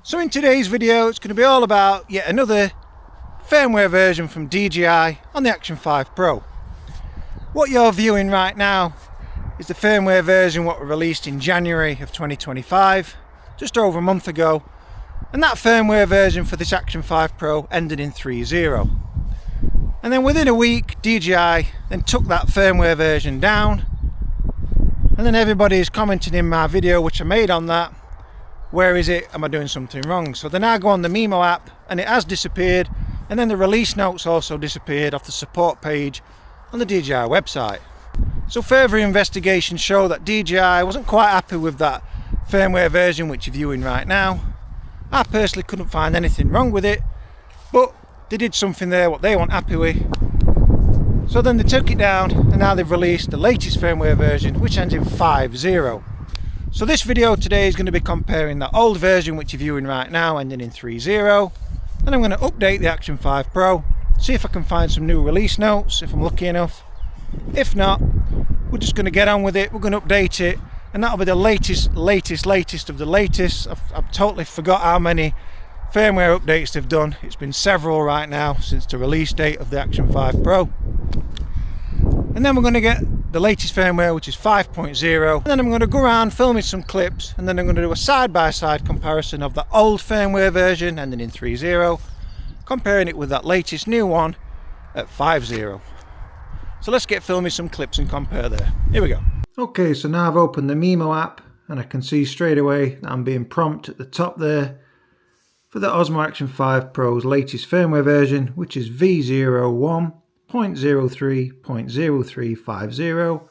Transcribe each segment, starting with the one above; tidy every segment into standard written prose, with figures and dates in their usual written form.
So in today's video it's going to be all about yet another firmware version from DJI on the Action 5 Pro. What you're viewing right now is the firmware version what was released in January of 2025, just over a month ago, and that firmware version for this Action 5 Pro ended in 3.0. And then within a week DJI then took that firmware version down, and then everybody is commenting in my video which I made on that, where is it, am I doing something wrong? So then I go on the Mimo app and it has disappeared, and then the release notes also disappeared off the support page on the DJI website. So further investigations show that DJI wasn't quite happy with that firmware version which you're viewing right now. I personally couldn't find anything wrong with it, but they did something there what they weren't happy with. So then they took it down and now they've released the latest firmware version which ends in 5.0. So this video today is going to be comparing the old version which you're viewing right now ending in 3.0, and I'm going to update the Action 5 Pro, see if I can find some new release notes if I'm lucky enough. If not, we're just going to get on with it, we're going to update it, and that'll be the latest of the latest. I've totally forgot how many firmware updates they've done. It's been several right now since the release date of the Action 5 Pro. And then we're going to get the latest firmware which is 5.0, and then I'm going to go around filming some clips, and then I'm going to do a side-by-side comparison of the old firmware version ending in 3.0, comparing it with that latest new one at 5.0. So let's get filming some clips and compare there. Here we go. Okay, so now I've opened the Mimo app and I can see straight away that I'm being prompted at the top there for the Osmo Action 5 Pro's latest firmware version, which is V01.03.03.50.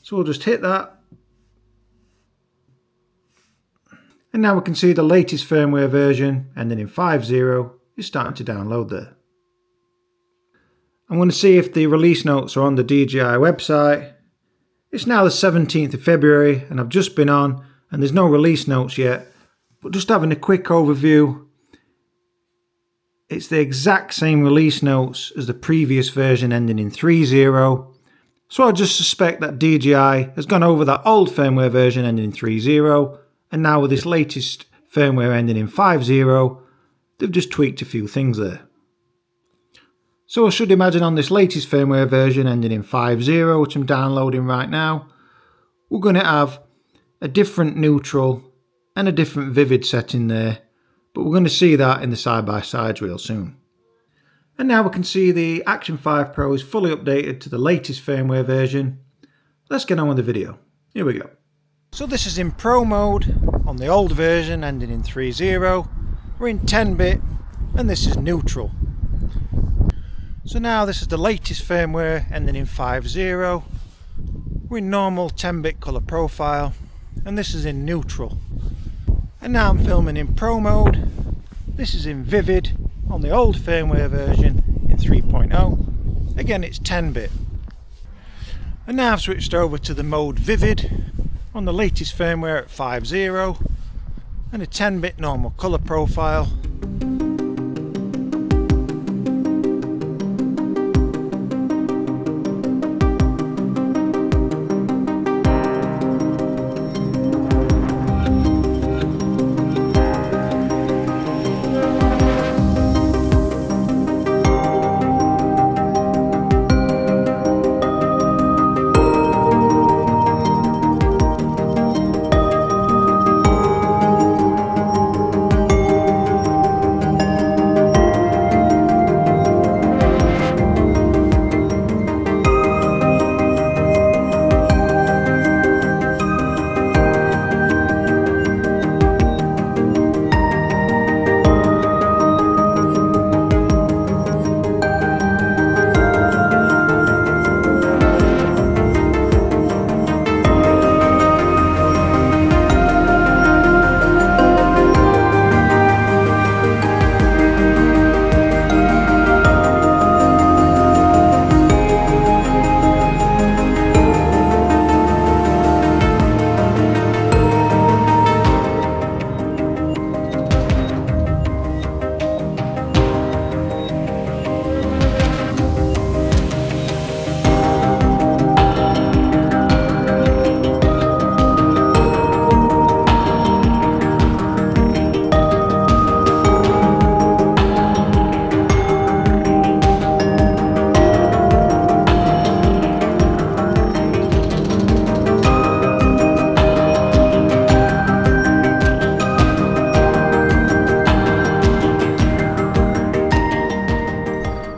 So we'll just hit that. And now we can see the latest firmware version ending in 5.0 is starting to download there. I'm going to see if the release notes are on the DJI website. It's now the 17th of February and I've just been on and there's no release notes yet, but just having a quick overview, it's the exact same release notes as the previous version ending in 3.0. So I just suspect that DJI has gone over that old firmware version ending in 3.0, and now with this latest firmware ending in 5.0, they've just tweaked a few things there. So I should imagine on this latest firmware version ending in 5.0, which I'm downloading right now, we're going to have a different neutral and a different vivid setting there, but we're going to see that in the side-by-sides real soon. And now we can see the Action 5 Pro is fully updated to the latest firmware version. Let's get on with the video. Here we go. So this is in Pro mode on the old version ending in 3.0. We're in 10-bit and this is neutral. So now this is the latest firmware ending in 5.0. We're in normal 10-bit colour profile and this is in neutral. And now I'm filming in Pro mode. This is in Vivid on the old firmware version in 3.0. Again, it's 10-bit. And now I've switched over to the mode Vivid on the latest firmware at 5.0 and a 10-bit normal colour profile.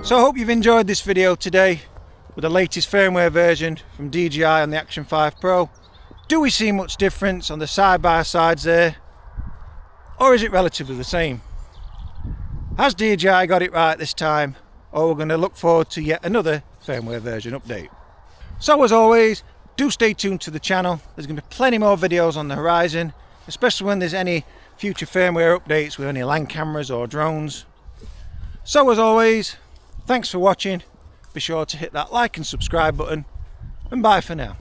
So I hope you've enjoyed this video today with the latest firmware version from DJI on the Action 5 Pro. Do we see much difference on the side-by-sides there? Or is it relatively the same? Has DJI got it right this time? Or we're going to look forward to yet another firmware version update. So as always, do stay tuned to the channel. There's going to be plenty more videos on the horizon, especially when there's any future firmware updates with any land cameras or drones. So as always, thanks for watching. Be sure to hit that like and subscribe button, and bye for now.